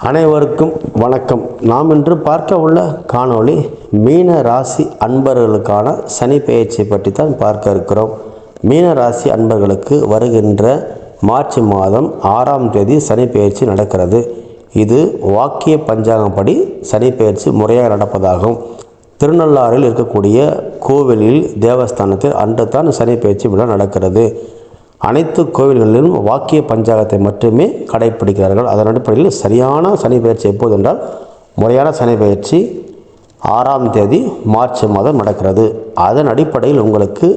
அனைவருக்கும் வணக்கம். நாம் இன்று பார்க்க உள்ள காணொளி மீன ராசி அன்பர்களுக்கான சனி பெயர்ச்சி பற்றி தான் பார்க்க இருக்கிறோம். மீன ராசி அன்பர்களுக்கு வருகின்ற மார்ச் மாதம் 6ஆம் தேதி சனி பெயர்ச்சி நடக்கிறது. இது வாக்கிய பஞ்சாங்கப்படி சனி பெயர்ச்சி முறையாக நடப்பதாகும். திருநள்ளாறில் இருக்கக்கூடிய கோவிலில் தேவஸ்தானத்தில் அன்று தான் சனி பெயர்ச்சி விழா நடக்கிறது. அனைத்து கோவில்களிலும் வாக்கிய பஞ்சாங்கத்தை மட்டுமே கடைப்பிடிக்கிறார்கள். அதன் அடிப்படையில் சரியான சனி பெயர்ச்சி எப்போது என்றால் முறையான சனி பெயர்ச்சி 6ஆம் தேதி மார்ச் மாதம் நடக்கிறது. அதன் அடிப்படையில் உங்களுக்கு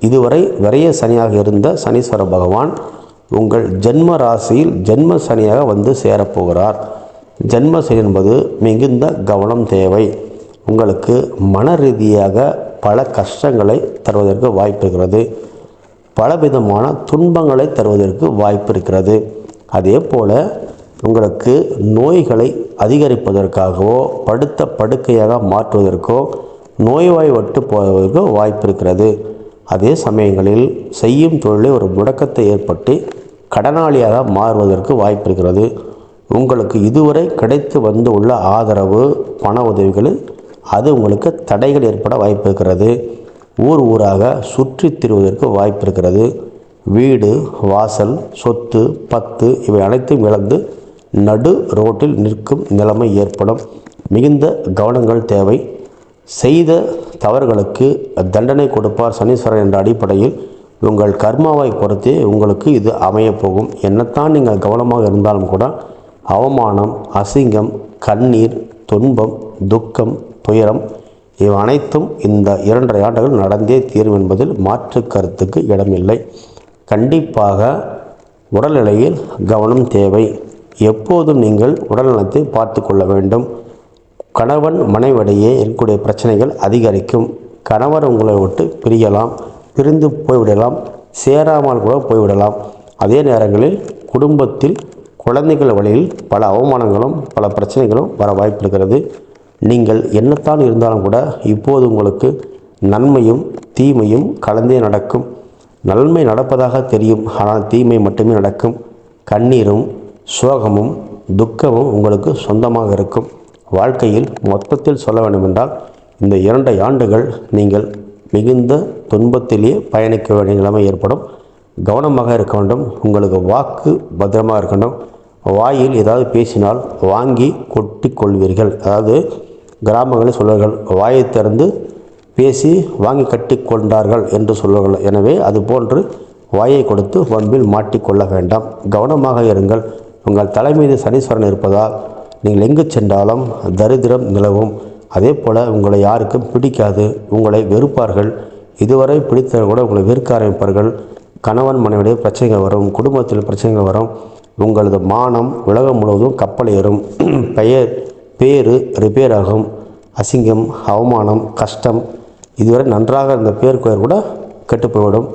இதுவரை விரைய சனியாக இருந்த சனீஸ்வர பகவான் உங்கள் ஜென்ம ராசியில் ஜென்ம சனியாக வந்து சேரப்போகிறார். ஜென்ம சனி என்பது மிகுந்த கவனம் தேவை. உங்களுக்கு மன ரீதியாக பல கஷ்டங்களை தருவதற்கு வாய்ப்பு இருக்கிறது. பலவிதமான துன்பங்களை தருவதற்கு வாய்ப்பு இருக்கிறது. அதே போல் உங்களுக்கு நோய்களை அதிகரிப்பதற்காகவோ படுத்த படுக்கையாக மாற்றுவதற்கோ நோய்வாய்ப்பட்டு போவதற்கோ வாய்ப்பு இருக்கிறது. அதே சமயங்களில் செய்யும் தொழிலை ஒரு முடக்கத்தை ஏற்பட்டு கடனாளியாக மாறுவதற்கு வாய்ப்பு இருக்கிறது. உங்களுக்கு இதுவரை கிடைத்து வந்து உள்ள ஆதரவு பண உதவிகளில் அது உங்களுக்கு தடைகள் ஏற்பட வாய்ப்பு இருக்கிறது. ஊராக சுற்றி திரிவதற்கு வாய்ப்பு இருக்கிறது. வீடு, வாசல், சொத்து, பத்து இவை அனைத்தும் இழந்து நடு ரோட்டில் நிற்கும் நிலைமை ஏற்படும். மிகுந்த கவனங்கள் தேவை. செய்த தவறுகளுக்கு தண்டனை கொடுப்பார் சனீஸ்வரன் என்ற அடிப்படையில் உங்கள் கர்மாவை பொறுத்தே உங்களுக்கு இது அமையப்போகும். என்னத்தான் நீங்கள் கவனமாக இருந்தாலும் கூட அவமானம், அசிங்கம், கண்ணீர், துன்பம், துக்கம், துயரம் இவை அனைத்தும் இந்த 2.5 ஆண்டுகள் நடந்தே தீரும் என்பதில் மாற்று கருத்துக்கு இடமில்லை. கண்டிப்பாக உடல்நிலையில் கவனம் தேவை. எப்போதும் நீங்கள் உடல்நலத்தை பார்த்து கொள்ள வேண்டும். கணவன் மனைவிடையே இருக்கக்கூடிய பிரச்சனைகள் அதிகரிக்கும். கணவர் உங்களை விட்டு பிரியலாம், பிரிந்து போய்விடலாம், சேராமல் கூட போய்விடலாம். அதே நேரங்களில் குடும்பத்தில் குழந்தைகள் வழியில் பல அவமானங்களும் பல பிரச்சனைகளும் வர வாய்ப்பு இருக்கிறது. நீங்கள் என்னத்தான் இருந்தாலும் கூட இப்போது உங்களுக்கு நன்மையும் தீமையும் கலந்தே நடக்கும். நன்மை நடப்பதாக தெரியும், ஆனால் தீமை மட்டுமே நடக்கும். கண்ணீரும் சோகமும் துக்கமும் உங்களுக்கு சொந்தமாக இருக்கும். வாழ்க்கையில் மொத்தத்தில் சொல்ல வேண்டுமென்றால் இந்த 2 ஆண்டுகள் நீங்கள் மிகுந்த துன்பத்திலேயே பயணிக்க வேண்டிய நிலைமை ஏற்படும். கவனமாக இருக்க வேண்டும். உங்களுக்கு வாக்கு பத்திரமாக இருக்கணும். வாயில் ஏதாவது பேசினால் வாங்கி கொட்டி கொள்வீர்கள். அதாவது கிராமங்களில் சொல்வார்கள், வாயை திறந்து பேசி வாங்கி கட்டி கொண்டார்கள் என்று சொல்வார்கள். எனவே அதுபோன்று வாயை கொடுத்து வம்பில் மாட்டிக்கொள்ள வேண்டாம். கவனமாக இருங்கள். உங்கள் தலைமீது சனீஸ்வரன் இருப்பதால் நீங்கள் எங்கு சென்றாலும் தரித்திரம் நிலவும். அதே போல் உங்களை யாருக்கும் பிடிக்காது, உங்களை வெறுப்பார்கள். இதுவரை பிடித்தவர்கள் கூட உங்களை வெறுக்க ஆரம்பிப்பார்கள். கணவன் மனைவிடைய பிரச்சனைகள் வரும், குடும்பத்தில் பிரச்சனைகள் வரும். உங்களது மானம் உலகம் முழுவதும் கப்பல் ஏறும். பேரு ரிப்பேர் ஆகும். அசிங்கம், அவமானம், கஷ்டம் இதுவரை நன்றாக இருந்த பேர் கூட கெட்டு போய்விடும்.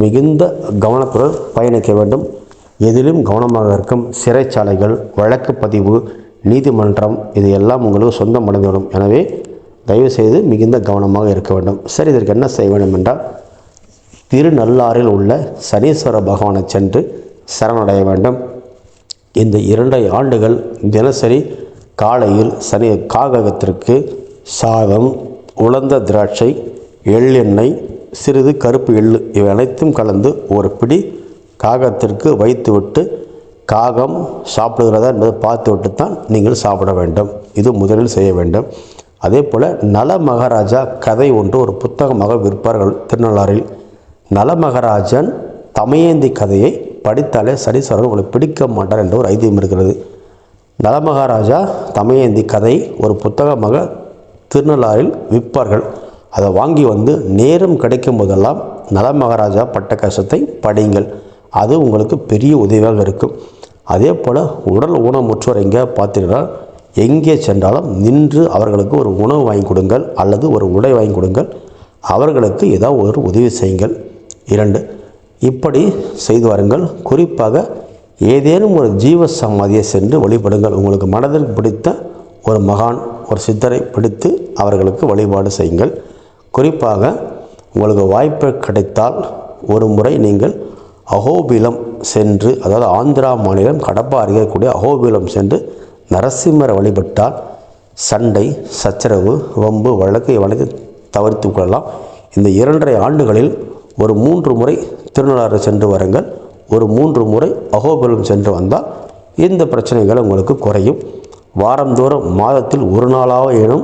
மிகுந்த கவனத்துடன் பயணிக்க வேண்டும். எதிலும் கவனமாக இருக்கும். சிறைச்சாலைகள், வழக்கு பதிவு, நீதிமன்றம் இது எல்லாம் உங்களுக்கு சொந்தம் அடைந்துவிடும். எனவே தயவுசெய்து மிகுந்த கவனமாக இருக்க வேண்டும். சரி, இதற்கு என்ன செய்ய வேண்டும் என்றால் திருநள்ளாறில் உள்ள சனீஸ்வர பகவானை சென்று சரணடைய வேண்டும். இந்த 2 ஆண்டுகள் தினசரி காலையில் காகத்திற்கு சாதம், உலர்ந்த திராட்சை, எள்ளெண்ணெய், சிறிது கருப்பு எள்ளு இவை அனைத்தும் கலந்து ஒரு பிடி காகத்திற்கு வைத்துவிட்டு காகம் சாப்பிடுகிறதா என்பதை பார்த்துவிட்டு தான் நீங்கள் சாப்பிட வேண்டும். இது முதலில் செய்ய வேண்டும். அதே போல் நலமகாராஜா கதை ஒன்று ஒரு புத்தகமாக விற்பார்கள் திருநள்ளாறில். நலமகாராஜன் தமயந்தி கதையை படித்தாலே சனீஸ்வரன் உங்களை பிடிக்க மாட்டார் என்ற ஒரு ஐதீகம் இருக்கிறது. நலமகாராஜா தமயந்தி கதை ஒரு புத்தகமாக திருநள்ளாறில் விற்பார்கள். அதை வாங்கி வந்து நேரம் கிடைக்கும் போதெல்லாம் நலமகாராஜா பட்ட கஷ்டத்தை படியுங்கள். அது உங்களுக்கு பெரிய உதவியாக இருக்கும். அதே போல் உடல் ஊனமுற்றோர் எங்கே பார்த்தீங்கன்னா எங்கே சென்றாலும் நின்று அவர்களுக்கு ஒரு உணவு வாங்கி கொடுங்கள் அல்லது ஒரு உடை வாங்கி கொடுங்கள். அவர்களுக்கு ஏதாவது ஒரு உதவி செய்யுங்கள். 2 இப்படி செய்து வாருங்கள். குறிப்பாக ஏதேனும் ஒரு ஜீவ சமாதியை சென்று வழிபடுங்கள். உங்களுக்கு மனதிற்கு பிடித்த ஒரு மகான், ஒரு சித்தரை பிடித்து அவர்களுக்கு வழிபாடு செய்யுங்கள். குறிப்பாக உங்களுக்கு வாய்ப்பு கிடைத்தால் ஒரு முறை நீங்கள் அஹோபிலம் சென்று, அதாவது ஆந்திரா மாநிலம் கடப்பா அருகே கூடிய அஹோபிலம் சென்று நரசிம்மரை வழிபட்டால் சண்டை, சச்சரவு, வம்பு, வழக்கை தவிர்த்து கொள்ளலாம். இந்த 2.5 ஆண்டுகளில் ஒரு 3 முறை திருநள்ளாறு சென்று வாருங்கள். ஒரு 3 முறை அகோபிலம் சென்று வந்தால் இந்த பிரச்சனைகள் உங்களுக்கு குறையும். வாரந்தோறும் மாதத்தில் ஒரு நாளாவது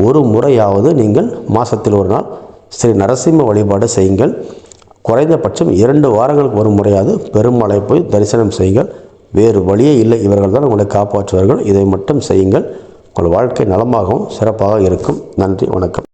ஒரு முறையாவது நீங்கள் மாதத்தில் ஒரு நாள் ஸ்ரீ நரசிம்ம வழிபாடு செய்யுங்கள். குறைந்தபட்சம் 2 வாரங்களுக்கு ஒரு முறையாவது பெருமாளை போய் தரிசனம் செய்யுங்கள். வேறு வழியே இல்லை, இவர்கள் தான் உங்களை காப்பாற்றுவார்கள். இதை மட்டும் செய்யுங்கள். உங்கள் வாழ்க்கை நலமாகவும் சிறப்பாக இருக்கும். நன்றி, வணக்கம்.